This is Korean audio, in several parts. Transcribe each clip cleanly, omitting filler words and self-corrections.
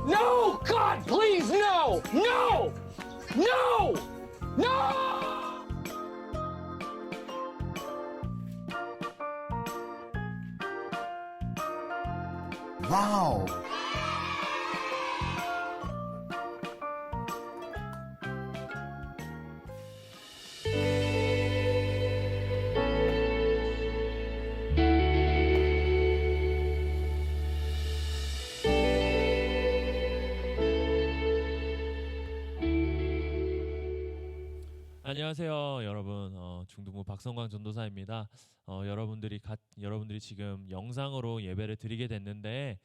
No! God, please, no! No! No! No! 와우. 안녕하세요, 여러분. 중등부 박성광 전도사입니다. 여러분들이 지금 영상으로 예배를 드리게 됐는데,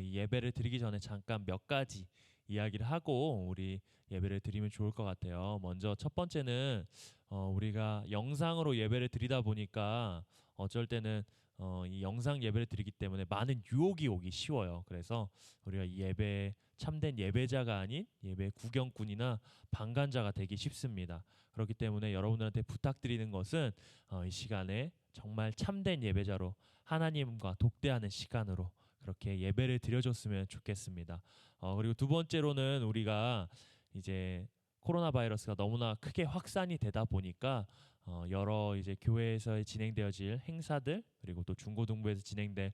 이 예배를 드리기 전에 잠깐 몇 가지 이야기를 하고 우리 예배를 드리면 좋을 것 같아요. 먼저 첫 번째는 우리가 영상으로 예배를 드리다 보니까 어쩔 때는 이 영상 예배를 드리기 때문에 많은 유혹이 오기 쉬워요. 그래서 우리가 이 예배 참된 예배자가 아닌 예배 구경꾼이나 방관자가 되기 쉽습니다. 그렇기 때문에 여러분들한테 부탁드리는 것은 이 시간에 정말 참된 예배자로 하나님과 독대하는 시간으로 그렇게 예배를 드려줬으면 좋겠습니다. 그리고 두 번째로는 우리가 이제 코로나 바이러스가 너무나 크게 확산이 되다 보니까 여러 이제 교회에서 진행되어질 행사들 그리고 또 중고등부에서 진행될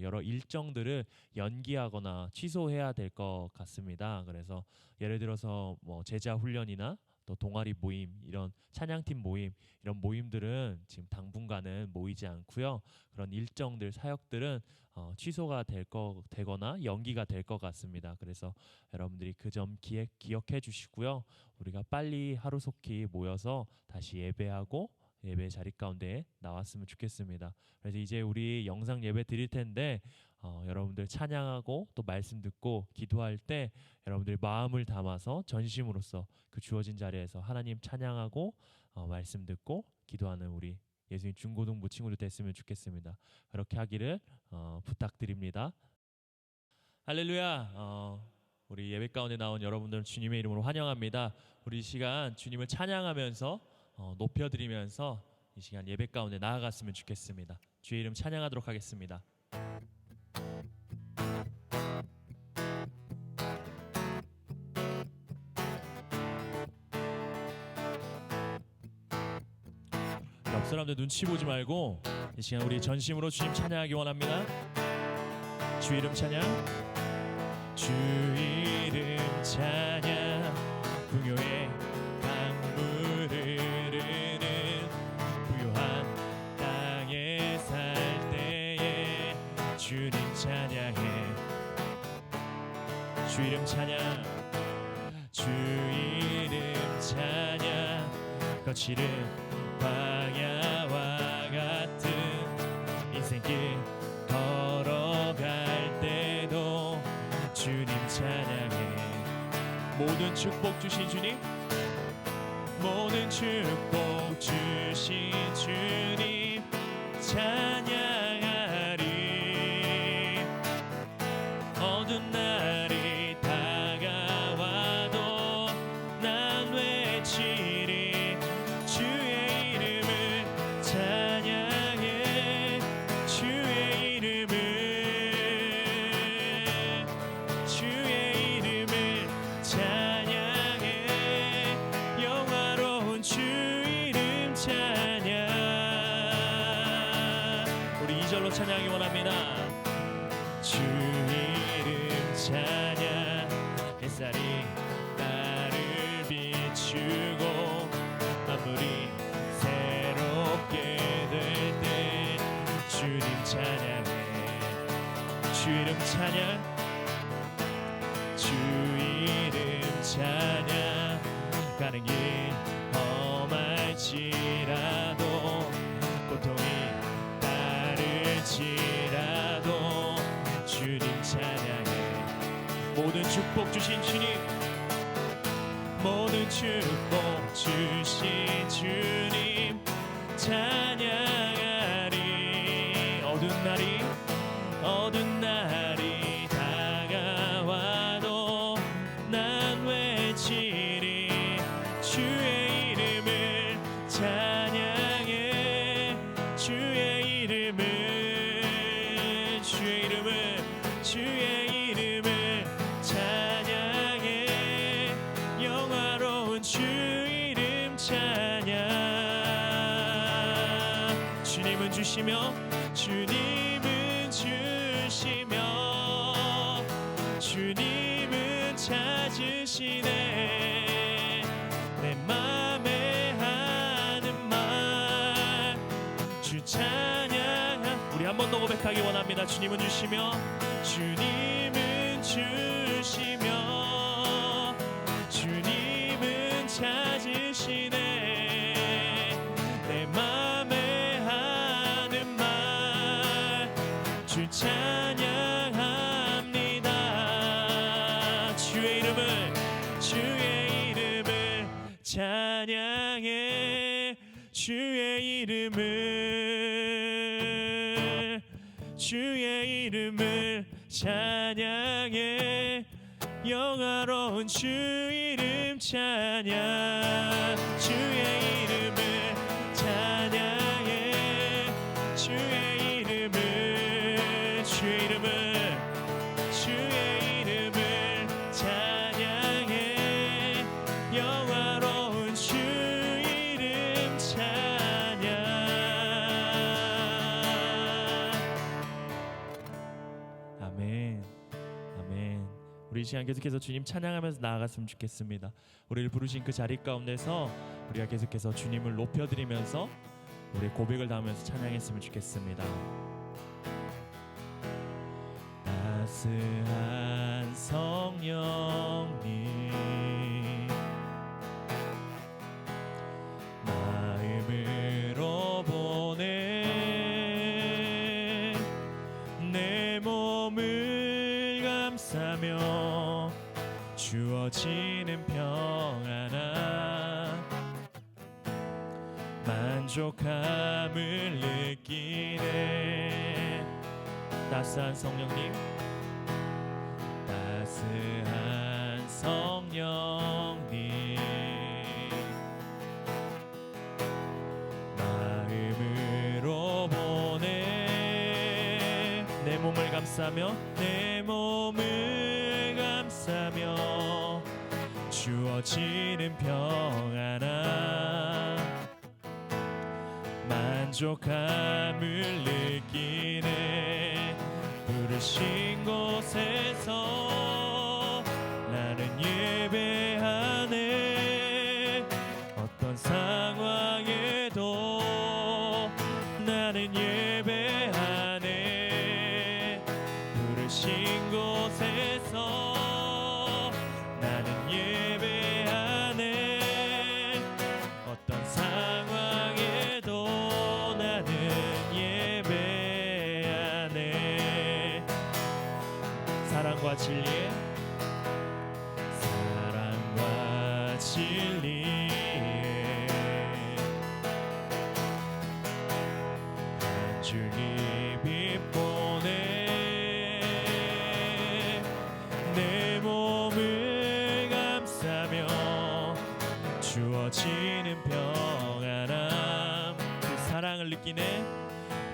여러 일정들을 연기하거나 취소해야 될 것 같습니다. 그래서 예를 들어서 뭐 제자 훈련이나 또 동아리 모임 이런 찬양팀 모임 이런 모임들은 지금 당분간은 모이지 않고요. 그런 일정들 사역들은 취소가 되거나 연기가 될 것 같습니다. 그래서 여러분들이 그 점 기억해 주시고요. 우리가 빨리 하루속히 모여서 다시 예배하고 예배 자리 가운데 나왔으면 좋겠습니다. 그래서 이제 우리 영상 예배 드릴 텐데 여러분들 찬양하고 또 말씀 듣고 기도할 때 여러분들 마음을 담아서 전심으로써 그 주어진 자리에서 하나님 찬양하고 말씀 듣고 기도하는 우리 예수님 중고등부 친구들 됐으면 좋겠습니다. 그렇게 하기를 부탁드립니다. 할렐루야. 우리 예배 가운데 나온 여러분들 주님의 이름으로 환영합니다. 우리 이 시간 주님을 찬양하면서 높여드리면서 이 시간 예배 가운데 나아갔으면 좋겠습니다. 주의 이름 찬양하도록 하겠습니다. 옆 사람들 눈치 보지 말고 이 시간 우리 전심으로 주님 찬양하기 원합니다. 주 이름 찬양, 주 이름 찬양, 풍요의 강물을 흐르는 부요한 땅에 살 때에 주님 찬양해. 주 이름 찬양, 주 이름 찬양, 거칠은 광야와 같은 인생길 걸어갈 때도 주님 찬양해. 모든 축복 주신 주님, 모든 축복 주신 주님 찬양하리. 어두운 날이 다가와도 난 외치리. 주의 이름을 찬양해. 주의 이름을, 주의 이름을 찬양해. 영화로운 주 이름 찬양. 우리 2절로 찬양하기 원합니다. 주 이름 찬양. 햇살이 나를 비추고 만물이 새롭게 될 때 주님 찬양해. 주 이름 찬양, 주 이름 찬양. 가는 길 험할지라도 고통이 따를지라도 주님 찬양해. 모든 축복 주신 주님, 모든 축복 주신 주님 찬양하리. 어두운 날이 다가와도 난 외치리. 주의 이름을 찬양해. 주의 이름을, 주의 이름을, 주의 이름을 찬양해. 주님은 주시며 주님은 주시며 주님은 찾으시네 내 맘에 하는 말 주 찬양하 우리 한 번 더 고백하기 원합니다. 주님은 주시며 주님은 주시며 주님은 찾으시네 내 맘에 하는 말 주 찬양합니다. 주의 이름을 찬양해 주의 이름을 찬양해 영화로운 주 이름 찬양 주의 이름을 찬양해 주의 이름을 찬양해 영화로운 주 이름 찬양 아멘 아멘. 우리 이 시간 계속해서 주님 찬양하면서 나아갔으면 좋겠습니다. 우리를 부르신 그 자리 가운데서 우리가 계속해서 주님을 높여드리면서 우리의 고백을 담으면서 찬양했으면 좋겠습니다. 따스한 성령님 마음으로 보내 내 몸을 감싸며 주어지는 평안함 만족함을 느끼네 따스한 성령님 따스한 성령님 마음으로 보내 내 몸을 감싸며 주어지는 평안함 만족함을 느끼네 부르신 곳에서 나는 예배하네 어떤 상황에도 나는 예배하네 부르신 곳에서 나는 예배하네 어떤 상황에도 나는 예배하네 사랑과 진리에 한 줄기 빛 보내 내 몸을 감싸며 주어지는 평안함 그 사랑을 느끼네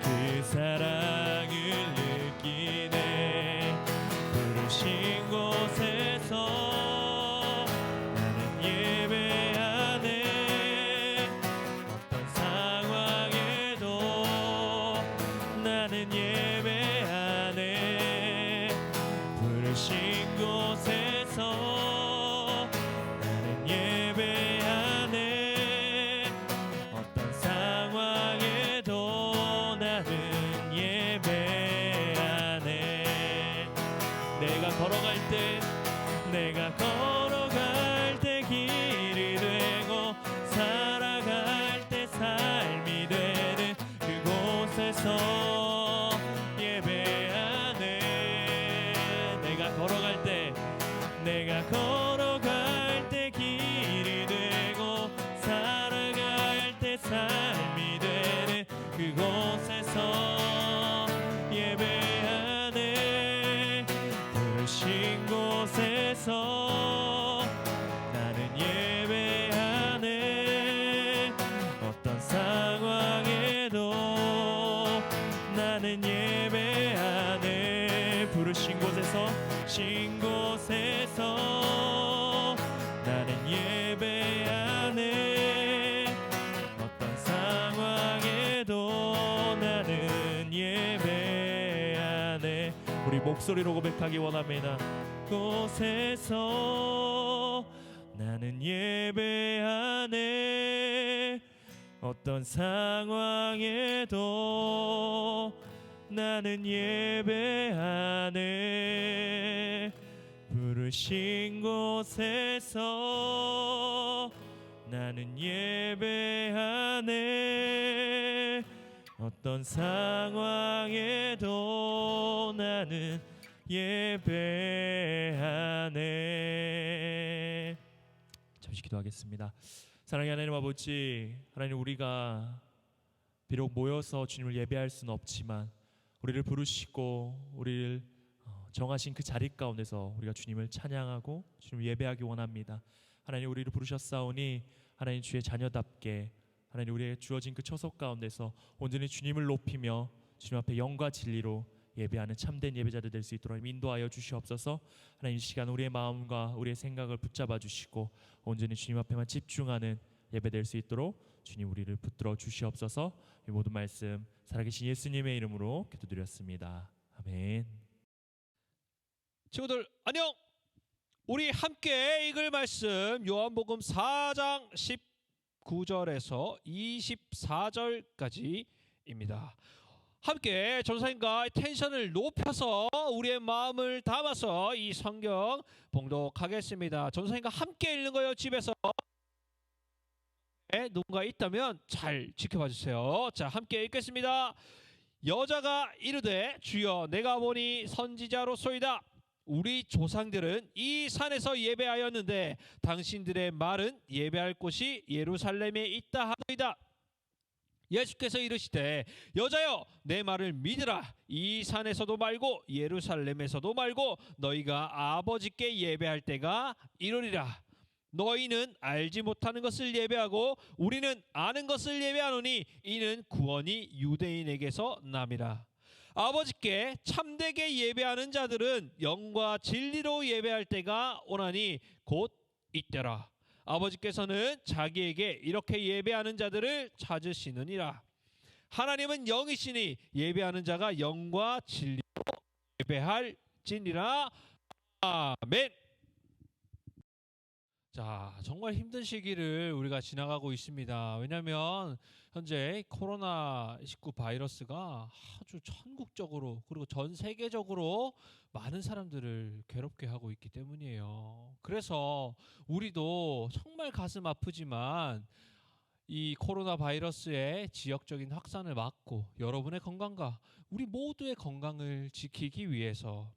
그 사랑을 느끼네 부르신 곳에서 나는 예배하네 어떤 상황에도 나는 예배하네 부르신 곳에서 나는 예배하네 어떤 상황에도 나는 예배하네 내가 걸어갈 때 목소리로 고백하기 원합니다. 곳에서 나는 예배하네. 어떤 상황에도 나는 예배하네. 부르신 곳에서 나는 예배하네. 어떤 상황에도 나는 예배하네. 잠시 기도하겠습니다. 사랑의 하나님 아버지, 하나님, 우리가 비록 모여서 주님을 예배할 수는 없지만 우리를 부르시고 우리를 정하신 그 자리 가운데서 우리가 주님을 찬양하고 주님을 예배하기 원합니다. 하나님, 우리를 부르셨사오니 하나님 주의 자녀답게 하나님 우리의 주어진 그 처소 가운데서 온전히 주님을 높이며 주님 앞에 영과 진리로 예배하는 참된 예배자들 될 수 있도록 인도하여 주시옵소서. 하나님, 이 시간 우리의 마음과 우리의 생각을 붙잡아 주시고 온전히 주님 앞에만 집중하는 예배 될 수 있도록 주님 우리를 붙들어 주시옵소서. 이 모든 말씀 살아계신 예수님의 이름으로 기도드렸습니다. 아멘. 친구들 안녕. 우리 함께 읽을 말씀 요한복음 4장 19절에서 24절까지입니다. 함께 전사님과 텐션을 높여서 우리의 마음을 담아서 이 성경 봉독하겠습니다. 전사님과 함께 읽는 거예요. 집에서 누군가 있다면 잘 지켜봐 주세요. 자, 함께 읽겠습니다. 여자가 이르되 주여, 내가 보니 선지자로소이다. 우리 조상들은 이 산에서 예배하였는데 당신들의 말은 예배할 곳이 예루살렘에 있다 하노이다. 예수께서 이르시되 여자여, 내 말을 믿으라. 이 산에서도 말고 예루살렘에서도 말고 너희가 아버지께 예배할 때가 이르리라. 너희는 알지 못하는 것을 예배하고 우리는 아는 것을 예배하노니 이는 구원이 유대인에게서 남이라. 아버지께 참되게 예배하는 자들은 영과 진리로 예배할 때가 오나니 곧 이때라. 아버지께서는 자기에게 이렇게 예배하는 자들을 찾으시느니라. 하나님은 영이시니 예배하는 자가 영과 진리로 예배할지니라. 아멘. 자, 정말 힘든 시기를 우리가 지나가고 있습니다. 왜냐하면 현재 코로나19 바이러스가 아주 전국적으로 그리고 전 세계적으로 많은 사람들을 괴롭게 하고 있기 때문이에요. 그래서 우리도 정말 가슴 아프지만 이 코로나 바이러스의 지역적인 확산을 막고 여러분의 건강과 우리 모두의 건강을 지키기 위해서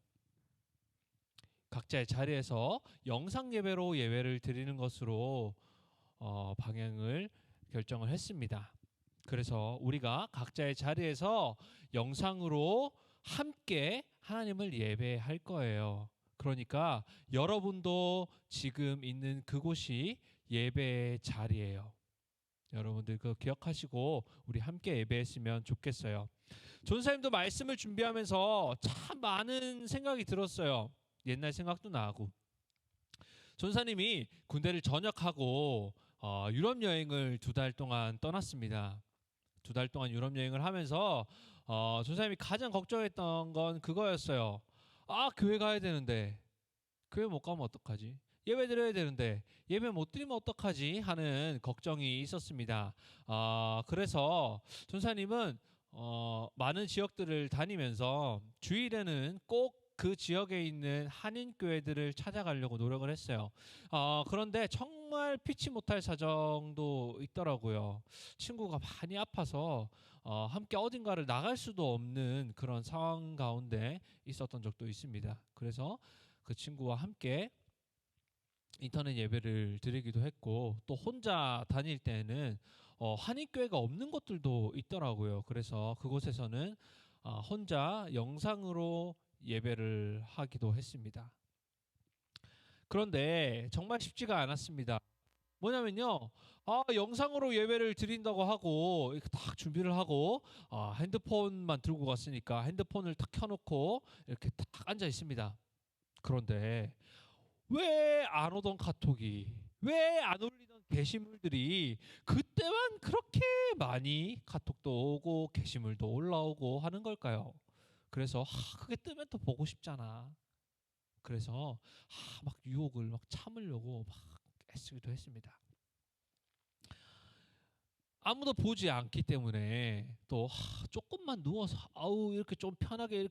각자의 자리에서 영상 예배로 예배를 드리는 것으로 방향을 결정을 했습니다. 그래서 우리가 각자의 자리에서 영상으로 함께 하나님을 예배할 거예요. 그러니까 여러분도 지금 있는 그곳이 예배의 자리예요. 여러분들 그거 기억하시고 우리 함께 예배했으면 좋겠어요. 전사님도 말씀을 준비하면서 참 많은 생각이 들었어요. 옛날 생각도 나고. 전사님이 군대를 전역하고 유럽 여행을 2달 동안 떠났습니다. 2달 동안 유럽 여행을 하면서 전사님이 가장 걱정했던 건 그거였어요. 아, 교회 가야 되는데 교회 못 가면 어떡하지? 예배 드려야 되는데 예배 못 드리면 어떡하지? 하는 걱정이 있었습니다. 그래서 전사님은 많은 지역들을 다니면서 주일에는 꼭 그 지역에 있는 한인교회들을 찾아가려고 노력을 했어요. 그런데 정말 피치 못할 사정도 있더라고요. 친구가 많이 아파서 함께 어딘가를 나갈 수도 없는 그런 상황 가운데 있었던 적도 있습니다. 그래서 그 친구와 함께 인터넷 예배를 드리기도 했고, 또 혼자 다닐 때는 한인교회가 없는 곳들도 있더라고요. 그래서 그곳에서는 혼자 영상으로 예배를 하기도 했습니다. 그런데 정말 쉽지가 않았습니다. 뭐냐면요, 영상으로 예배를 드린다고 하고 이렇게 딱 준비를 하고 핸드폰만 들고 갔으니까 핸드폰을 딱 켜놓고 이렇게 딱 앉아 있습니다. 그런데 왜 안 오던 카톡이, 왜 안 올리던 게시물들이 그때만 그렇게 많이 카톡도 오고 게시물도 올라오고 하는 걸까요? 그래서 그게 뜨면 또 보고 싶잖아. 그래서 막 유혹을 막 참으려고 막 애쓰기도 했습니다. 아무도 보지 않기 때문에 또 조금만 누워서 이렇게 좀 편하게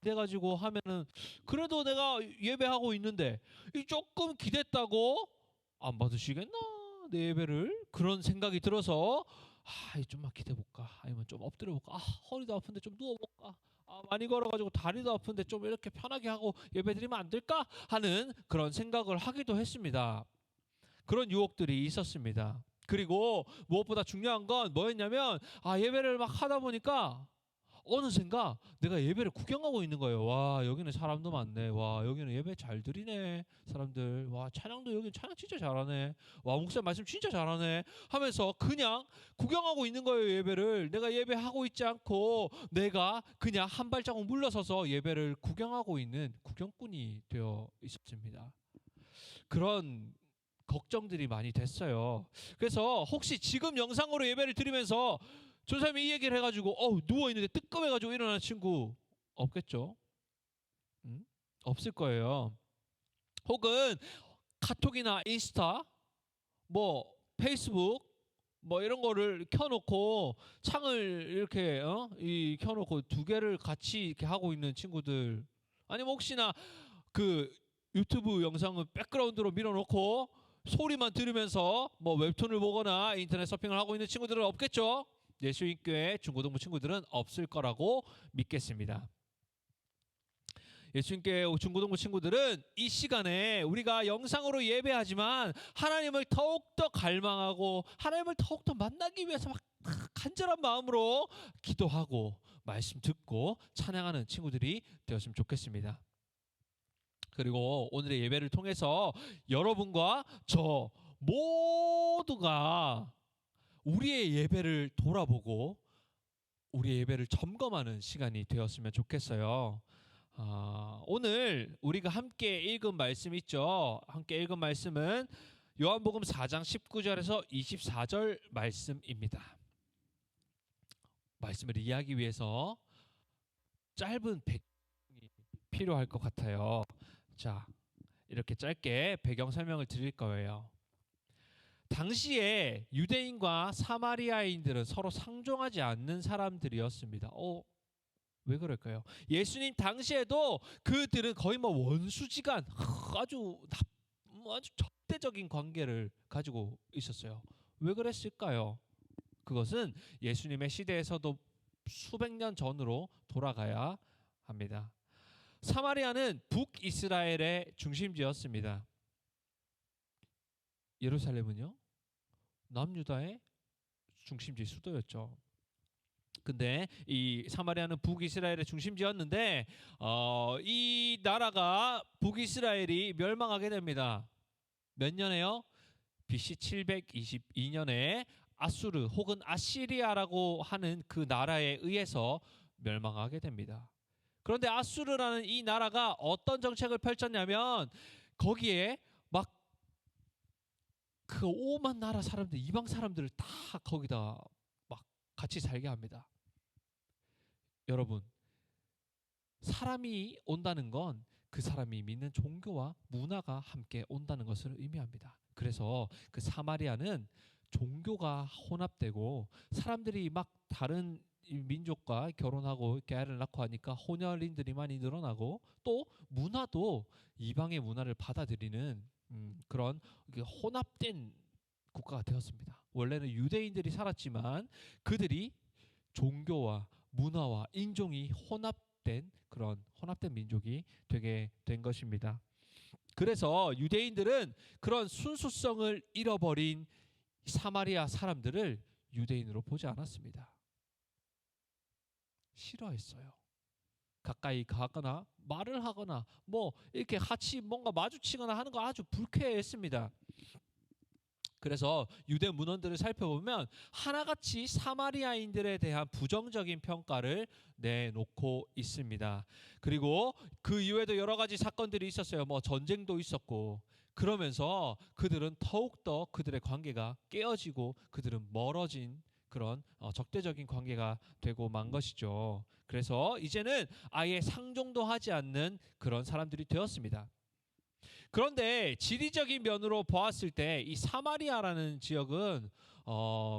돼가지고 하면은 그래도 내가 예배하고 있는데 이 조금 기댔다고 안 받으시겠나 내 예배를, 그런 생각이 들어서 좀만 기대볼까, 아니면 좀 엎드려볼까, 허리도 아픈데 좀 누워볼까, 많이 걸어가지고 다리도 아픈데 좀 이렇게 편하게 하고 예배드리면 안 될까 하는 그런 생각을 하기도 했습니다. 그런 유혹들이 있었습니다. 그리고 무엇보다 중요한 건 뭐였냐면 예배를 막 하다 보니까 어느샌가 내가 예배를 구경하고 있는 거예요. 와, 여기는 사람도 많네. 와, 여기는 예배 잘 드리네 사람들. 와, 찬양도 여기는 찬양 진짜 잘하네. 와, 목사님 말씀 진짜 잘하네 하면서 그냥 구경하고 있는 거예요. 예배를 내가 예배하고 있지 않고 내가 그냥 한 발자국 물러서서 예배를 구경하고 있는 구경꾼이 되어 있었습니다. 그런 걱정들이 많이 됐어요. 그래서 혹시 지금 영상으로 예배를 드리면서 전사님이 이 얘기를 해가지고 누워있는데 뜨끔해가지고 일어나는 친구 없겠죠? 없을 거예요. 혹은 카톡이나 인스타, 뭐 페이스북 뭐 이런 거를 켜놓고 창을 이렇게 켜놓고 두 개를 같이 이렇게 하고 있는 친구들, 아니면 혹시나 그 유튜브 영상을 백그라운드로 밀어놓고 소리만 들으면서 뭐 웹툰을 보거나 인터넷 서핑을 하고 있는 친구들은 없겠죠? 예수님교회 중고등부 친구들은 없을 거라고 믿겠습니다. 예수님교회 중고등부 친구들은 이 시간에 우리가 영상으로 예배하지만 하나님을 더욱더 갈망하고 하나님을 더욱더 만나기 위해서 막 간절한 마음으로 기도하고 말씀 듣고 찬양하는 친구들이 되었으면 좋겠습니다. 그리고 오늘의 예배를 통해서 여러분과 저 모두가 우리의 예배를 돌아보고 우리의 예배를 점검하는 시간이 되었으면 좋겠어요. 오늘 우리가 함께 읽은 말씀 있죠? 함께 읽은 말씀은 요한복음 4장 19절에서 24절 말씀입니다. 말씀을 이해하기 위해서 짧은 배경이 필요할 것 같아요. 자, 이렇게 짧게 배경 설명을 드릴 거예요. 당시에 유대인과 사마리아인들은 서로 상종하지 않는 사람들이었습니다. 왜 그럴까요? 예수님 당시에도 그들은 거의 뭐 원수지간, 아주 적대적인 관계를 가지고 있었어요. 왜 그랬을까요? 그것은 예수님의 시대에서도 수백 년 전으로 돌아가야 합니다. 사마리아는 북이스라엘의 중심지였습니다. 예루살렘은요? 남유다의 중심지 수도였죠. 근데 이 사마리아는 북이스라엘의 중심지였는데 이 나라가 북이스라엘이 멸망하게 됩니다. 몇 년에요? BC 722년에 아수르 혹은 아시리아라고 하는 그 나라에 의해서 멸망하게 됩니다. 그런데 아수르라는 이 나라가 어떤 정책을 펼쳤냐면 거기에 막 그 오만 나라 사람들, 이방 사람들을 다 거기다 막 같이 살게 합니다. 여러분, 사람이 온다는 건 그 사람이 믿는 종교와 문화가 함께 온다는 것을 의미합니다. 그래서 그 사마리아는 종교가 혼합되고 사람들이 막 다른 민족과 결혼하고 애를 낳고 하니까 혼혈인들이 많이 늘어나고 또 문화도 이방의 문화를 받아들이는 그런 혼합된 국가가 되었습니다. 원래는 유대인들이 살았지만 그들이 종교와 문화와 인종이 혼합된 그런 혼합된 민족이 되게 된 것입니다. 그래서 유대인들은 그런 순수성을 잃어버린 사마리아 사람들을 유대인으로 보지 않았습니다. 싫어했어요. 가까이 가거나 말을 하거나 뭐 이렇게 같이 뭔가 마주치거나 하는 거 아주 불쾌했습니다. 그래서 유대 문헌들을 살펴보면 하나같이 사마리아인들에 대한 부정적인 평가를 내놓고 있습니다. 그리고 그 이후에도 여러 가지 사건들이 있었어요. 뭐 전쟁도 있었고 그러면서 그들은 더욱더 그들의 관계가 깨어지고 그들은 멀어진 그런 적대적인 관계가 되고 만 것이죠. 그래서 이제는 아예 상종도 하지 않는 그런 사람들이 되었습니다. 그런데 지리적인 면으로 보았을 때 이 사마리아라는 지역은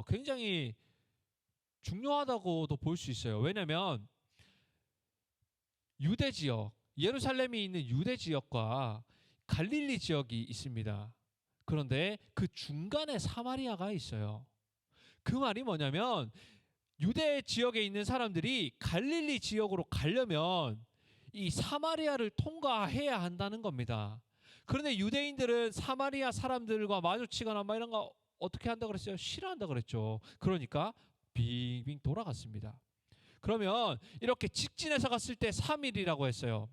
굉장히 중요하다고도 볼 수 있어요. 왜냐하면 유대 지역, 예루살렘이 있는 유대 지역과 갈릴리 지역이 있습니다. 그런데 그 중간에 사마리아가 있어요. 그 말이 뭐냐면 유대 지역에 있는 사람들이 갈릴리 지역으로 가려면 이 사마리아를 통과해야 한다는 겁니다. 그런데 유대인들은 사마리아 사람들과 마주치거나 막 이런 거 어떻게 한다 그랬어요? 싫어한다 그랬죠. 그러니까 빙빙 돌아갔습니다. 그러면 이렇게 직진해서 갔을 때 3일이라고 했어요.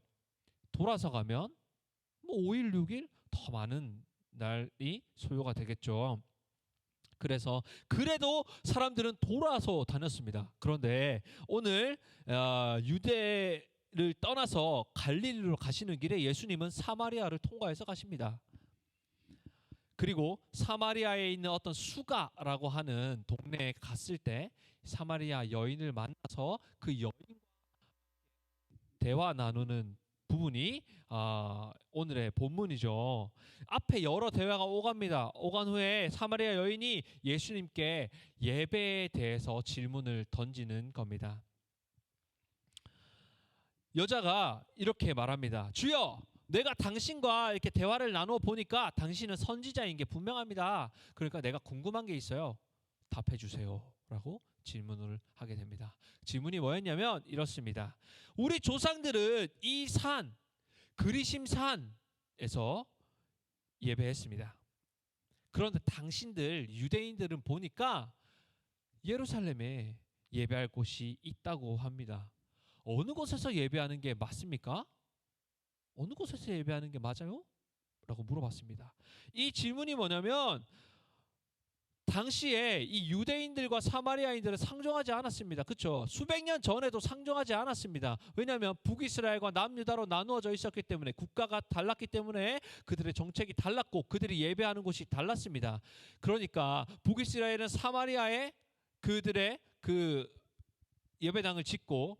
돌아서 가면 뭐 5일, 6일 더 많은 날이 소요가 되겠죠. 그래서 그래도 사람들은 돌아서 다녔습니다. 그런데 오늘 유대를 떠나서 갈릴리로 가시는 길에 예수님은 사마리아를 통과해서 가십니다. 그리고 사마리아에 있는 어떤 수가라고 하는 동네에 갔을 때 사마리아 여인을 만나서 그 여인과 대화 나누는 부분이 오늘의 본문이죠. 앞에 여러 대화가 오갑니다. 오간 후에 사마리아 여인이 예수님께 예배에 대해서 질문을 던지는 겁니다. 여자가 이렇게 말합니다. 주여, 내가 당신과 이렇게 대화를 나누어 보니까 당신은 선지자인 게 분명합니다. 그러니까 내가 궁금한 게 있어요. 답해 주세요. 라고 질문을 하게 됩니다. 질문이 뭐였냐면 이렇습니다. 우리 조상들은 이 산, 그리심 산에서 예배했습니다. 그런데 당신들 유대인들은 보니까 예루살렘에 예배할 곳이 있다고 합니다. 어느 곳에서 예배하는 게 맞습니까? 어느 곳에서 예배하는 게 맞아요? 라고 물어봤습니다. 이 질문이 뭐냐면 당시에 이 유대인들과 사마리아인들은 상종하지 않았습니다. 그렇죠? 수백 년 전에도 상종하지 않았습니다. 왜냐하면 북이스라엘과 남유다로 나누어져 있었기 때문에 국가가 달랐기 때문에 그들의 정책이 달랐고 그들이 예배하는 곳이 달랐습니다. 그러니까 북이스라엘은 사마리아에 그들의 그 예배당을 짓고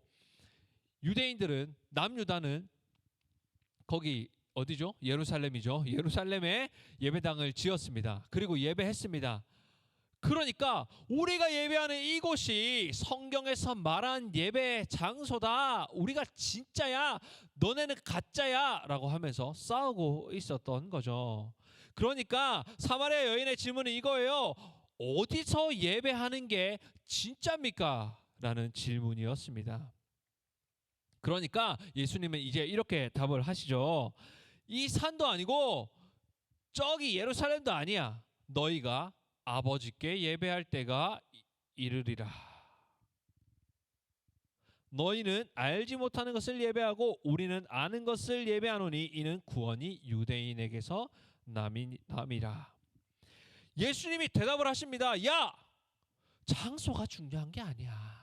유대인들은 남유다는 거기 어디죠? 예루살렘이죠. 예루살렘에 예배당을 지었습니다. 그리고 예배했습니다. 그러니까 우리가 예배하는 이곳이 성경에서 말한 예배 장소다. 우리가 진짜야. 너네는 가짜야. 라고 하면서 싸우고 있었던 거죠. 그러니까 사마리아 여인의 질문은 이거예요. 어디서 예배하는 게 진짜입니까? 라는 질문이었습니다. 그러니까 예수님은 이제 이렇게 답을 하시죠. 이 산도 아니고 저기 예루살렘도 아니야. 너희가 아버지께 예배할 때가 이르리라. 너희는 알지 못하는 것을 예배하고 우리는 아는 것을 예배하노니 이는 구원이 유대인에게서 남이라. 예수님이 대답을 하십니다. 야! 장소가 중요한 게 아니야.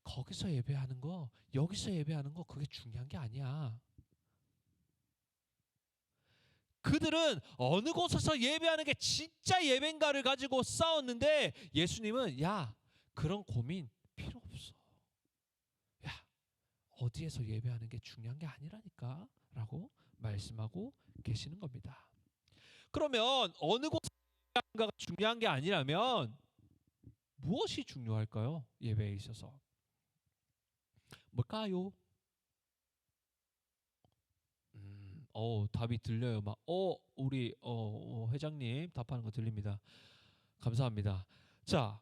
거기서 예배하는 거, 여기서 예배하는 거 그게 중요한 게 아니야. 그들은 어느 곳에서 예배하는 게 진짜 예배인가를 가지고 싸웠는데 예수님은 야, 그런 고민 필요 없어. 야, 어디에서 예배하는 게 중요한 게 아니라니까 라고 말씀하고 계시는 겁니다. 그러면 어느 곳에서 예배하는가가 중요한 게 아니라면 무엇이 중요할까요? 예배에 있어서 뭘까요? 답이 들려요. 막 우리 회장님 답하는 거 들립니다. 감사합니다. 자,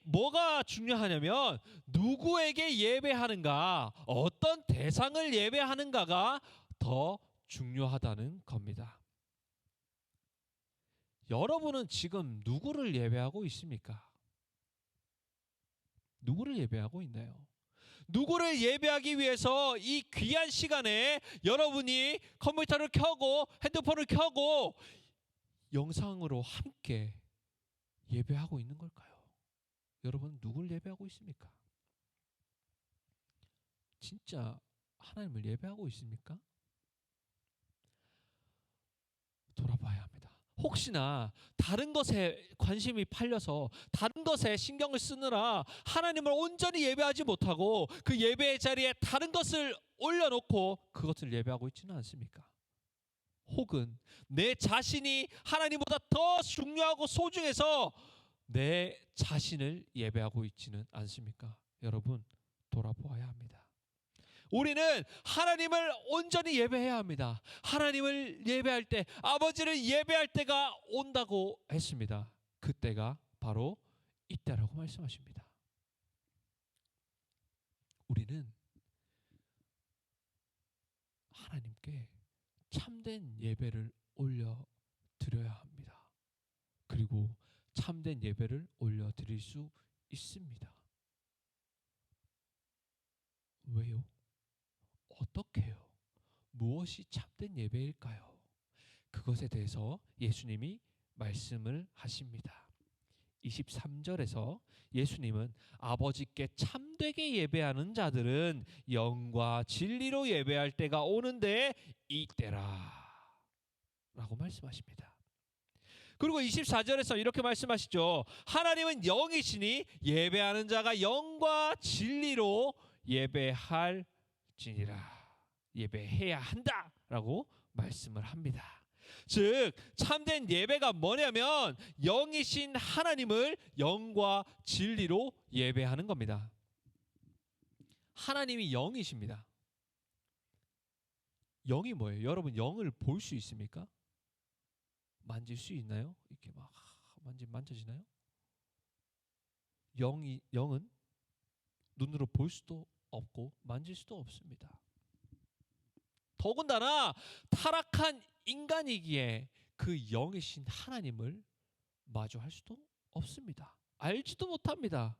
뭐가 중요하냐면 누구에게 예배하는가, 어떤 대상을 예배하는가가 더 중요하다는 겁니다. 여러분은 지금 누구를 예배하고 있습니까? 누구를 예배하고 있나요? 누구를 예배하기 위해서 이 귀한 시간에 여러분이 컴퓨터를 켜고 핸드폰을 켜고 영상으로 함께 예배하고 있는 걸까요? 여러분 누구를 예배하고 있습니까? 진짜 하나님을 예배하고 있습니까? 돌아봐야 합니다. 혹시나 다른 것에 관심이 팔려서 다른 것에 신경을 쓰느라 하나님을 온전히 예배하지 못하고 그 예배의 자리에 다른 것을 올려놓고 그것을 예배하고 있지는 않습니까? 혹은 내 자신이 하나님보다 더 중요하고 소중해서 내 자신을 예배하고 있지는 않습니까? 여러분, 돌아보아야 합니다. 우리는 하나님을 온전히 예배해야 합니다. 하나님을 예배할 때, 아버지를 예배할 때가 온다고 했습니다. 그때가 바로 이때라고 말씀하십니다. 우리는 하나님께 참된 예배를 올려 드려야 합니다. 그리고 참된 예배를 올려 드릴 수 있습니다. 왜요? 어떻게 해요? 무엇이 참된 예배일까요? 그것에 대해서 예수님이 말씀을 하십니다. 23절에서 예수님은 아버지께 참되게 예배하는 자들은 영과 진리로 예배할 때가 오는데 이때라 라고 말씀하십니다. 그리고 24절에서 이렇게 말씀하시죠. 하나님은 영이시니 예배하는 자가 영과 진리로 예배할지니라, 예배해야 한다라고 말씀을 합니다. 즉 참된 예배가 뭐냐면 영이신 하나님을 영과 진리로 예배하는 겁니다. 하나님이 영이십니다. 영이 뭐예요? 여러분, 영을 볼 수 있습니까? 만질 수 있나요? 이렇게 막 만져지나요? 영은 눈으로 볼 수도 없고 만질 수도 없습니다. 더군다나 타락한 인간이기에 그 영이신 하나님을 마주할 수도 없습니다. 알지도 못합니다.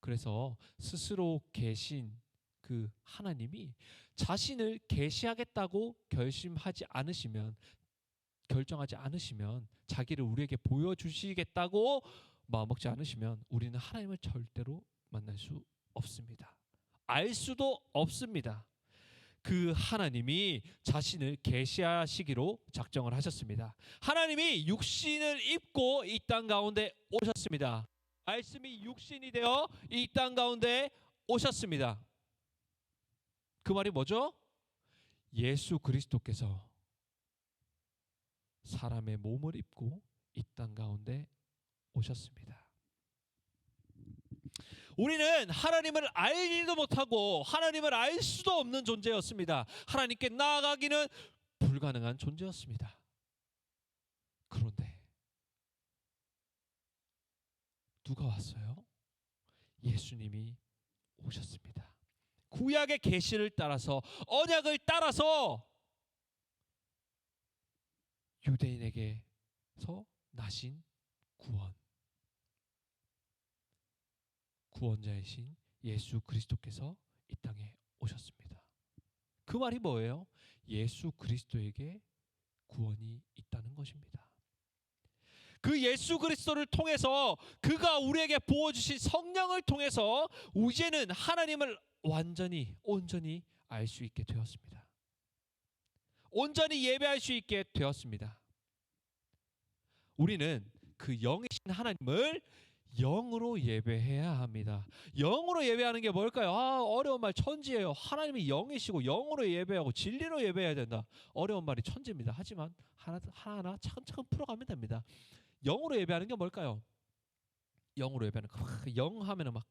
그래서 스스로 계신 그 하나님이 자신을 계시하겠다고 결정하지 않으시면, 자기를 우리에게 보여주시겠다고 마음먹지 않으시면 우리는 하나님을 절대로 만날 수 없습니다. 알 수도 없습니다. 그 하나님이 자신을 계시하시기로 작정을 하셨습니다. 하나님이 육신을 입고 이 땅 가운데 오셨습니다. 말씀이 육신이 되어 이 땅 가운데 오셨습니다. 그 말이 뭐죠? 예수 그리스도께서 사람의 몸을 입고 이 땅 가운데 오셨습니다. 우리는 하나님을 알지도 못하고 하나님을 알 수도 없는 존재였습니다. 하나님께 나아가기는 불가능한 존재였습니다. 그런데 누가 왔어요? 예수님이 오셨습니다. 구약의 계시를 따라서, 언약을 따라서 유대인에게서 나신 구원자이신 예수 그리스도께서 이 땅에 오셨습니다. 그 말이 뭐예요? 예수 그리스도에게 구원이 있다는 것입니다. 그 예수 그리스도를 통해서, 그가 우리에게 부어주신 성령을 통해서 이제는 하나님을 온전히 알 수 있게 되었습니다. 온전히 예배할 수 있게 되었습니다. 우리는 그 영이신 하나님을 영으로 예배해야 합니다. 영으로 예배하는 게 뭘까요? 어려운 말 천지예요. 하나님이 영이시고 영으로 예배하고 진리로 예배해야 된다. 어려운 말이 천지입니다. 하지만 하나하나 차근차근 풀어가면 됩니다. 영으로 예배하는 게 뭘까요? 영으로 예배하는 거. 영 하면은 막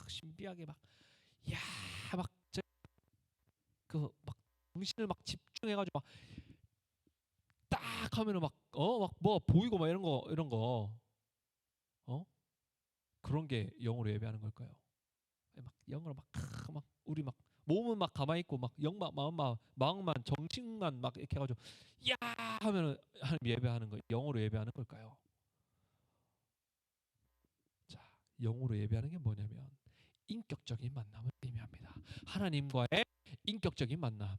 신비하게 막 정신을 막 집중해가지고 막 딱 하면은 막 뭐 보이고 막 이런 거 그런 게 영으로 예배하는 걸까요? 막 영으로 막 우리 막 몸은 막 가만히 있고 막 마음만 정신만 막 이렇게 해가지고 야 하면은 하나님 예배하는 거, 영으로 예배하는 걸까요? 자, 영으로 예배하는 게 뭐냐면 인격적인 만남을 의미합니다. 하나님과의 인격적인 만남.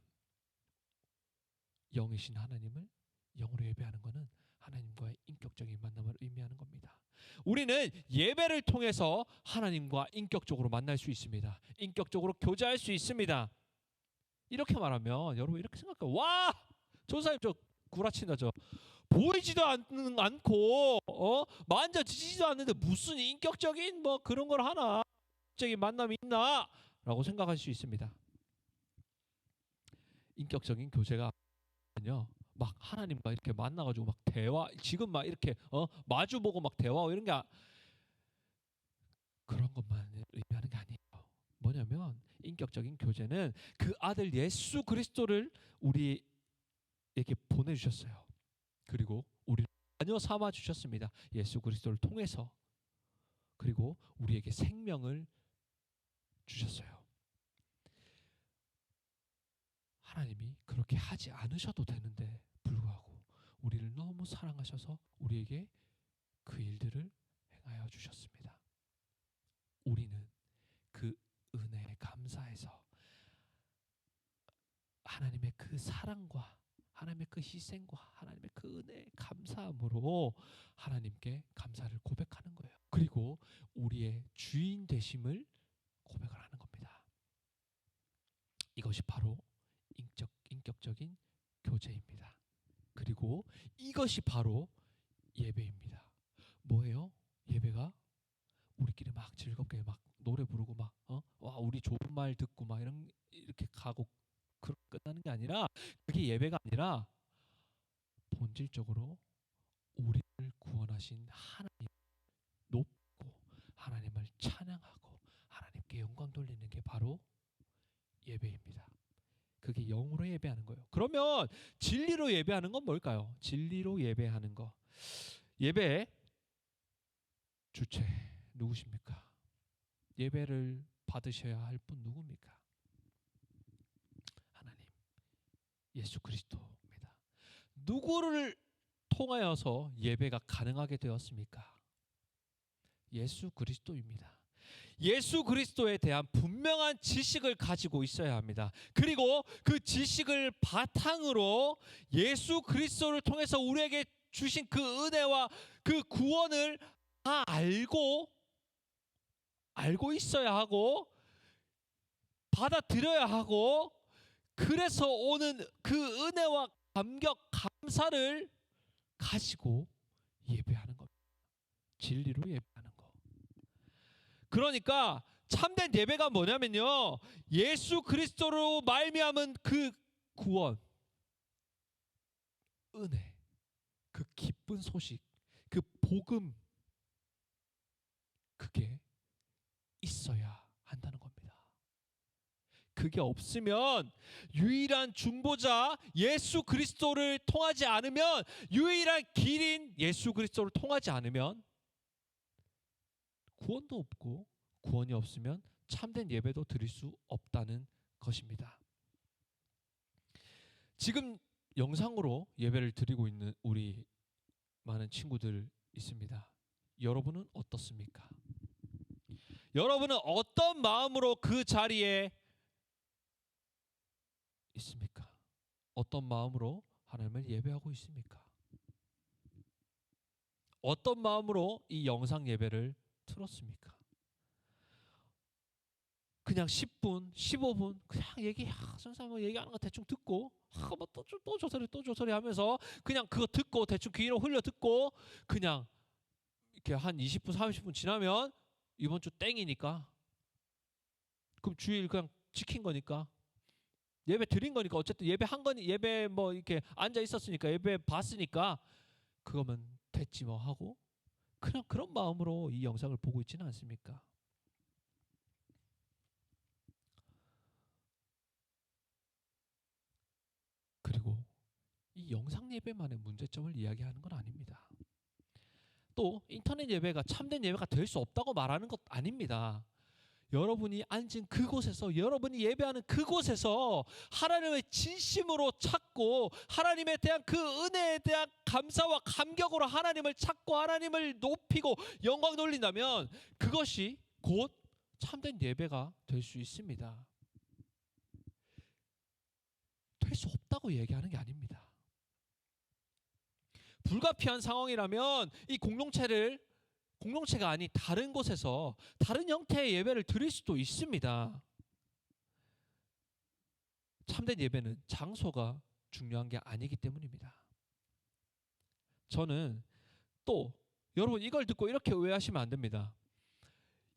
영이신 하나님을 영으로 예배하는 것은 하나님과의 인격적인 만남을 의미하는 겁니다. 우리는 예배를 통해서 하나님과 인격적으로 만날 수 있습니다. 인격적으로 교제할 수 있습니다. 이렇게 말하면 여러분 이렇게 생각해요. 와! 전사님 저 구라친다죠. 보이지도 않고 만져지지도 않는데 무슨 인격적인 뭐 그런 걸 하나 인격적인 만남이 있나라고 생각할 수 있습니다. 인격적인 교제가 아니요. 막 하나님과 이렇게 만나가지고 막 대화 지금 막 이렇게 마주보고 막 대화하고 이런 게 그런 것만 의미하는 게 아니에요. 뭐냐면 인격적인 교제는 그 아들 예수 그리스도를 우리에게 보내주셨어요. 그리고 우리를 자녀 삼아 주셨습니다. 예수 그리스도를 통해서. 그리고 우리에게 생명을 주셨어요. 하나님이 그렇게 하지 않으셔도 되는데 불구하고 우리를 너무 사랑하셔서 우리에게 그 일들을 행하여 주셨습니다. 우리는 그 은혜에 감사해서 하나님의 그 사랑과 하나님의 그 희생과 하나님의 그 은혜에 감사함으로 하나님께 감사를 고백하는 거예요. 그리고 우리의 주인 되심을 고백을 하는 겁니다. 이것이 바로 인격적인 교제입니다. 그리고 이것이 바로 예배입니다. 뭐예요? 예배가 우리끼리 막 즐겁게 막 노래 부르고 막 와 우리 좋은 말 듣고 막 이렇게 가고 그렇게 끝나는 게 아니라 그게 예배가 아니라 본질적으로 우리를 구원하신 하나님 높고 하나님을 찬양하고 하나님께 영광 돌리는 게 바로 예배입니다. 그게 영으로 예배하는 거예요. 그러면 진리로 예배하는 건 뭘까요? 진리로 예배하는 거. 예배 주체 누구십니까? 예배를 받으셔야 할 분 누굽니까? 하나님, 예수 그리스도입니다. 누구를 통하여서 예배가 가능하게 되었습니까? 예수 그리스도입니다. 예수 그리스도에 대한 분명한 지식을 가지고 있어야 합니다. 그리고 그 지식을 바탕으로 예수 그리스도를 통해서 우리에게 주신 그 은혜와 그 구원을 다 알고 있어야 하고 받아들여야 하고 그래서 오는 그 은혜와 감격, 감사를 가지고 예배하는 겁니다. 진리로 예배하는 거. 그러니까 참된 예배가 뭐냐면요. 예수 그리스도로 말미암은 그 구원, 은혜, 그 기쁜 소식, 그 복음 그게 있어야 한다는 겁니다. 그게 없으면 유일한 중보자 예수 그리스도를 통하지 않으면 유일한 길인 예수 그리스도를 통하지 않으면 구원도 없고 구원이 없으면 참된 예배도 드릴 수 없다는 것입니다. 지금 영상으로 예배를 드리고 있는 우리 많은 친구들 있습니다. 여러분은 어떻습니까? 여러분은 어떤 마음으로 그 자리에 있습니까? 어떤 마음으로 하나님을 예배하고 있습니까? 어떤 마음으로 이 영상 예배를 틀었습니까? 그냥 10분, 15분 그냥 선생님 얘기하는 거 대충 듣고 또 저 소리 하면서 그냥 그거 듣고 대충 귀로 흘려 듣고 그냥 이렇게 한 20분, 30분 지나면 이번 주 땡이니까 그럼 주일 그냥 지킨 거니까 예배 드린 거니까 어쨌든 예배 한 거니 예배 뭐 이렇게 앉아 있었으니까 예배 봤으니까 그거면 됐지 뭐 하고 그냥 그런 마음으로 이 영상을 보고 있지는 않습니까? 그리고 이 영상 예배만의 문제점을 이야기하는 건 아닙니다. 또 인터넷 예배가 참된 예배가 될 수 없다고 말하는 것 아닙니다. 여러분이 앉은 그곳에서 여러분이 예배하는 그곳에서 하나님의 진심으로 찾고 하나님에 대한 그 은혜에 대한 감사와 감격으로 하나님을 찾고 하나님을 높이고 영광 돌린다면 그것이 곧 참된 예배가 될 수 있습니다. 될 수 없다고 얘기하는 게 아닙니다. 불가피한 상황이라면 이 공동체가 아닌 다른 곳에서 다른 형태의 예배를 드릴 수도 있습니다. 참된 예배는 장소가 중요한 게 아니기 때문입니다. 저는 또 여러분 이걸 듣고 이렇게 오해하시면 안 됩니다.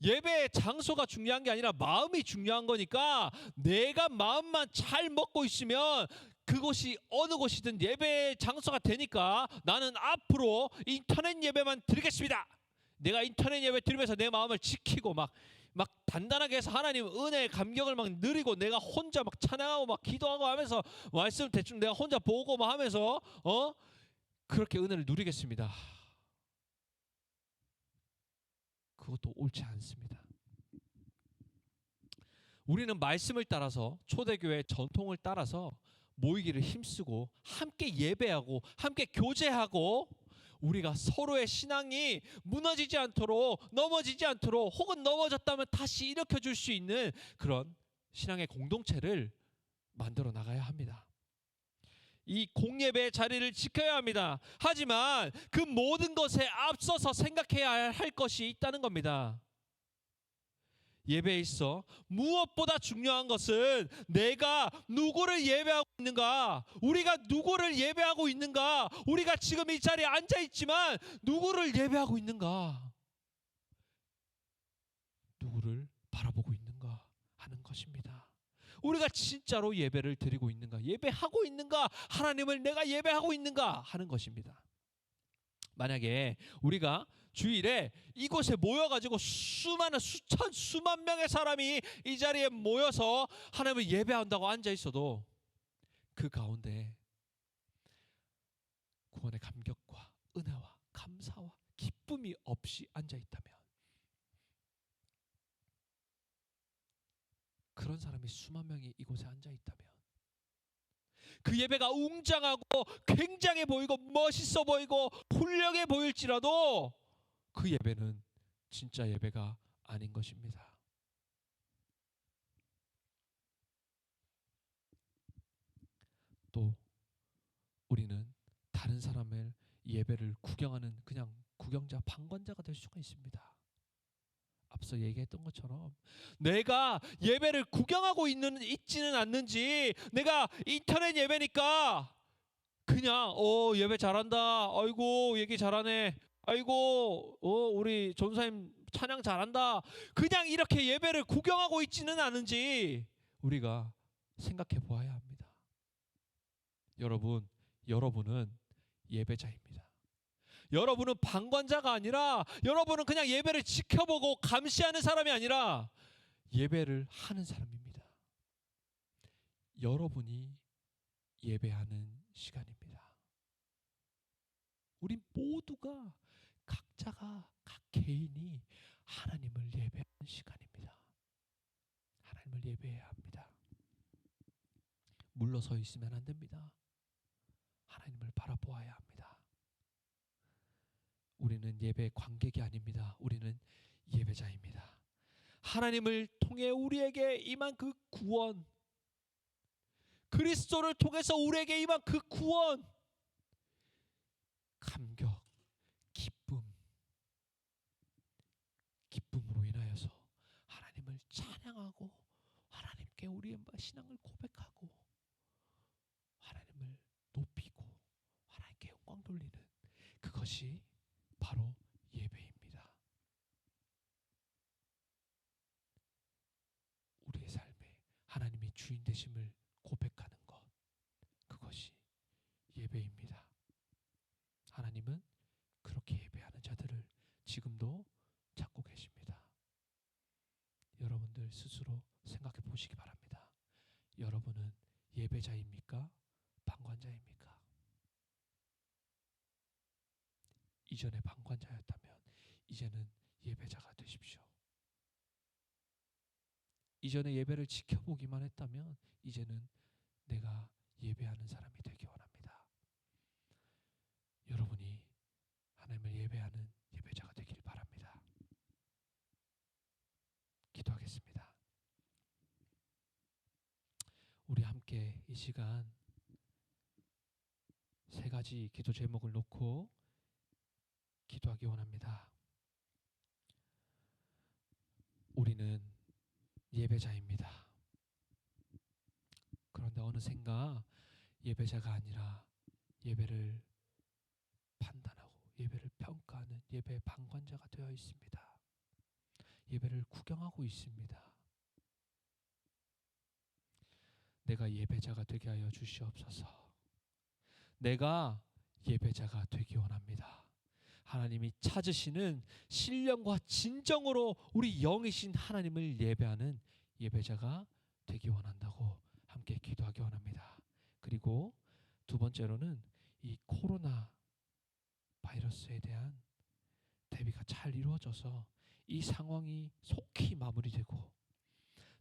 예배의 장소가 중요한 게 아니라 마음이 중요한 거니까 내가 마음만 잘 먹고 있으면 그곳이 어느 곳이든 예배의 장소가 되니까 나는 앞으로 인터넷 예배만 드리겠습니다. 내가 인터넷 예배 드리면서 내 마음을 지키고 막 단단하게 해서 하나님 은혜의 감격을 막 누리고 내가 혼자 막 찬양하고 막 기도하고 하면서 말씀 대충 내가 혼자 보고 막 하면서 그렇게 은혜를 누리겠습니다. 그것도 옳지 않습니다. 우리는 말씀을 따라서 초대교회 전통을 따라서 모이기를 힘쓰고 함께 예배하고 함께 교제하고 우리가 서로의 신앙이 무너지지 않도록 넘어지지 않도록 혹은 넘어졌다면 다시 일으켜줄 수 있는 그런 신앙의 공동체를 만들어 나가야 합니다. 이 공예배의 자리를 지켜야 합니다. 하지만 그 모든 것에 앞서서 생각해야 할 것이 있다는 겁니다. 예배에 있어 무엇보다 중요한 것은 내가 누구를 예배하고 있는가, 우리가 누구를 예배하고 있는가, 우리가 지금 이 자리에 앉아있지만 누구를 예배하고 있는가, 누구를 바라보고 있는가 하는 것입니다. 우리가 진짜로 예배를 드리고 있는가, 예배하고 있는가, 하나님을 내가 예배하고 있는가 하는 것입니다. 만약에 우리가 주일에 이곳에 모여가지고 수만 명의 사람이 이 자리에 모여서 하나님을 예배한다고 앉아있어도 그 가운데 구원의 감격과 은혜와 감사와 기쁨이 없이 앉아있다면, 그런 사람이 수만 명이 이곳에 앉아있다면 그 예배가 웅장하고 굉장해 보이고 멋있어 보이고 훌륭해 보일지라도 그 예배는 진짜 예배가 아닌 것입니다. 또 우리는 다른 사람의 예배를 구경하는 그냥 구경자, 방관자가 될 수가 있습니다. 앞서 얘기했던 것처럼 내가 예배를 구경하고 있지는 않는지, 내가 인터넷 예배니까 그냥 예배 잘한다, 아이고 얘기 잘하네, 아이고 우리 전사님 찬양 잘한다, 그냥 이렇게 예배를 구경하고 있지는 않은지 우리가 생각해 보아야 합니다. 여러분은 예배자입니다. 여러분은 방관자가 아니라, 여러분은 그냥 예배를 지켜보고 감시하는 사람이 아니라 예배를 하는 사람입니다. 여러분이 예배하는 시간입니다. 우리 모두가 각자가 각 개인이 하나님을 예배하는 시간입니다. 하나님을 예배해야 합니다. 물러서 있으면 안 됩니다. 하나님을 바라보아야 합니다. 우리는 예배 관객이 아닙니다. 우리는 예배자입니다. 하나님을 통해 우리에게 임한 그 구원, 그리스도를 통해서 우리에게 임한 그 구원, 감격, 기쁨으로 인하여서 하나님을 찬양하고 하나님께 우리의 신앙을 고백하고 하나님을 높이고 하나님께 영광 돌리는 그것이 바로 예배입니다. 우리의 삶에 하나님이 주인 되심을 고백하는 것, 그것이 예배입니다. 하나님은 그렇게 예배하는 자들을 지금도 찾고 계십니다. 여러분들 스스로 생각해 보시기 바랍니다. 여러분은 예배자입니까? 방관자입니까? 이전에 방관자였다면 이제는 예배자가 되십시오. 이전에 예배를 지켜보기만 했다면 이제는 내가 예배하는 사람이 되기 원합니다. 여러분이 하나님을 예배하는 예배자가 되길 바랍니다. 기도하겠습니다. 우리 함께 이 시간 세 가지 기도 제목을 놓고 기도하기 원합니다. 우리는 예배자입니다. 그런데 어느샌가 예배자가 아니라 예배를 판단하고 예배를 평가하는 예배 방관자가 되어 있습니다. 예배를 구경하고 있습니다. 내가 예배자가 되게 하여 주시옵소서. 내가 예배자가 되기 원합니다. 하나님이 찾으시는 신령과 진정으로 우리 영이신 하나님을 예배하는 예배자가 되기 원한다고 함께 기도하기 원합니다. 그리고 두 번째로는 이 코로나 바이러스에 대한 대비가 잘 이루어져서 이 상황이 속히 마무리되고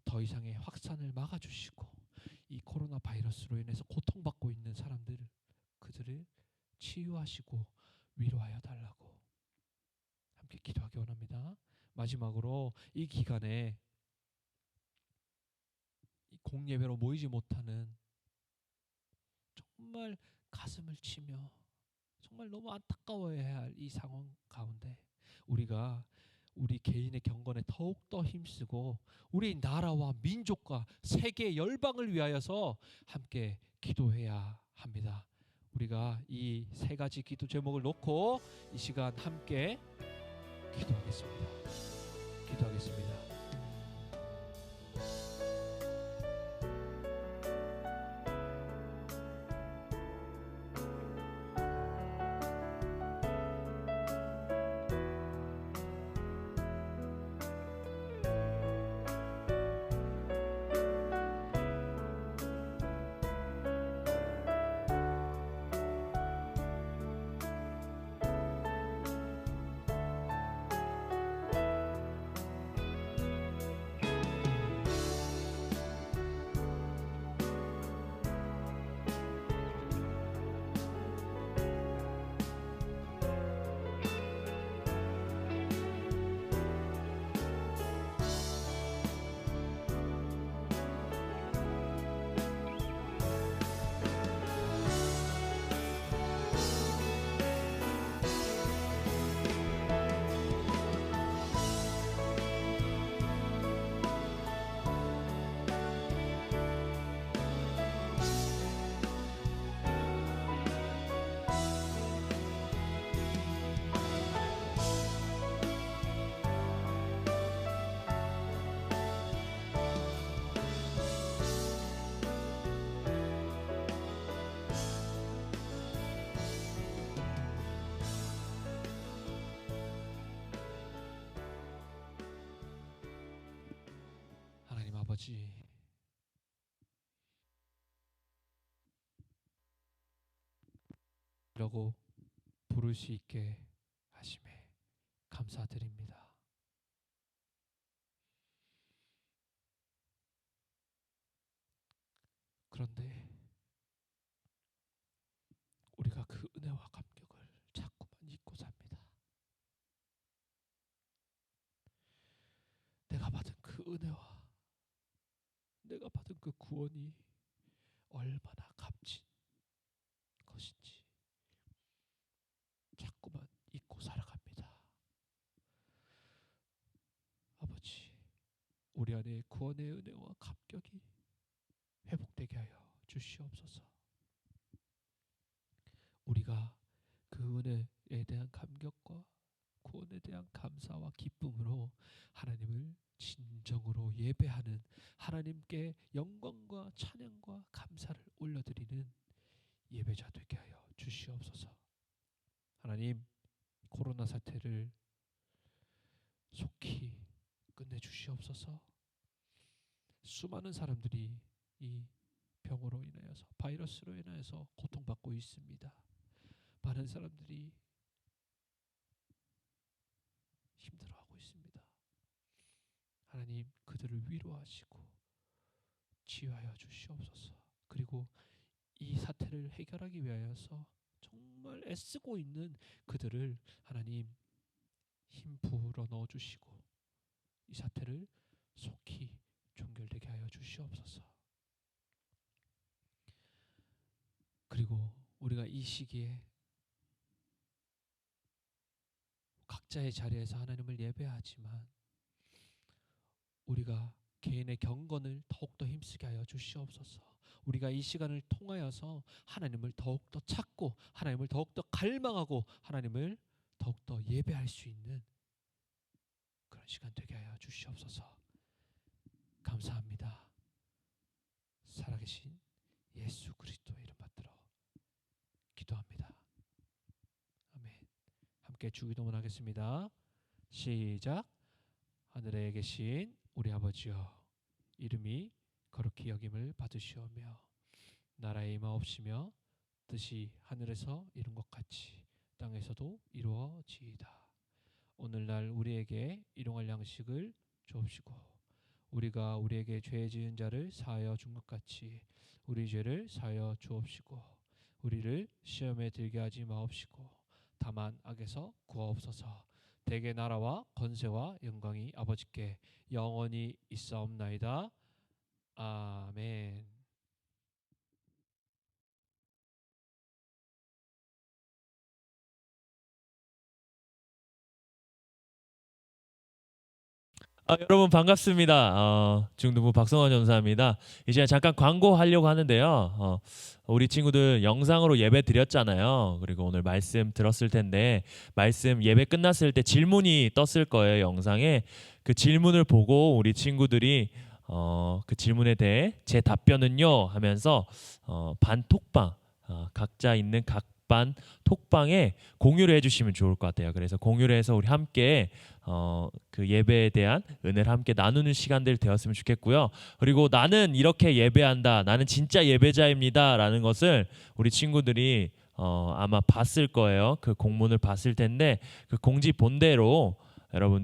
더 이상의 확산을 막아주시고 이 코로나 바이러스로 인해서 고통받고 있는 사람들 그들을 치유하시고 위로하여 달라고 함께 기도하기 원합니다. 마지막으로 이 기간에 이 공예배로 모이지 못하는 정말 가슴을 치며 정말 너무 안타까워해야 할 이 상황 가운데 우리가 우리 개인의 경건에 더욱더 힘쓰고 우리 나라와 민족과 세계 열방을 위하여서 함께 기도해야 합니다. 우리가 이 세 가지 기도 제목을 놓고 이 시간 함께 기도하겠습니다. 기도하겠습니다. 하나님 아버지, 라고 부를 수 있게 하심에 감사드립니다. 그런데 우리가 그 은혜와 감격을 자꾸만 잊고 삽니다. 내가 받은 그 은혜와 내가 받은 그 구원이 얼마나 값진 것인지 자꾸만 잊고 살아갑니다. 아버지, 우리 안에 구원의 은혜와 감격이 회복되게 하여 주시옵소서. 우리가 그 은혜에 대한 감격과 구원에 대한 감사와 기쁨으로 하나님을 진정으로 예배하는, 하나님께 영광과 찬양과 감사를 올려드리는 예배자 되게 하여 주시옵소서. 하나님, 코로나 사태를 속히 끝내주시옵소서. 수많은 사람들이 이 병으로 인하여서, 바이러스로 인하여서 고통받고 있습니다. 많은 사람들이 힘들어하고 있습니다. 하나님, 그들을 위로하시고 치유하여 주시옵소서. 그리고 이 사태를 해결하기 위하여서 정말 애쓰고 있는 그들을 하나님 힘 불어 넣어 주시고 이 사태를 속히 종결되게 하여 주시옵소서. 그리고 우리가 이 시기에 각자의 자리에서 하나님을 예배하지만 우리가 개인의 경건을 더욱더 힘쓰게 하여 주시옵소서. 우리가 이 시간을 통하여서 하나님을 더욱더 찾고 하나님을 더욱더 갈망하고 하나님을 더욱더 예배할 수 있는 그런 시간 되게 하여 주시옵소서. 감사합니다. 살아계신 예수 그리스도의 이름 받들어 기도합니다. 아멘. 함께 주기도문 하겠습니다. 시작. 하늘에 계신 우리 아버지여, 이름이 거룩히 여김을 받으시오며 나라의 임하옵시며 뜻이 하늘에서 이룬 것 같이 땅에서도 이루어지이다. 오늘날 우리에게 일용할 양식을 주옵시고 우리가 우리에게 죄 지은 자를 사하여 준 것 같이 우리 죄를 사하여 주옵시고 우리를 시험에 들게 하지 마옵시고 다만 악에서 구하옵소서. 대개 나라와 권세와 영광이 아버지께 영원히 있사옵나이다. 아멘. 여러분 반갑습니다. 중등부 박성환 전사입니다. 이제 잠깐 광고하려고 하는데요. 우리 친구들 영상으로 예배 드렸잖아요. 그리고 오늘 말씀 들었을 텐데 말씀 예배 끝났을 때 질문이 떴을 거예요. 영상에 그 질문을 보고 우리 친구들이 그 질문에 대해 제 답변은요 하면서 반톡방 각자 있는 각 반 톡방에 공유를 해주시면 좋을 것 같아요. 그래서 공유를 해서 우리 함께 그 예배에 대한 은혜를 함께 나누는 시간들 되었으면 좋겠고요. 그리고 나는 이렇게 예배한다, 나는 진짜 예배자입니다 라는 것을 우리 친구들이 아마 봤을 거예요. 그 공문을 봤을 텐데 그 공지 본대로 여러분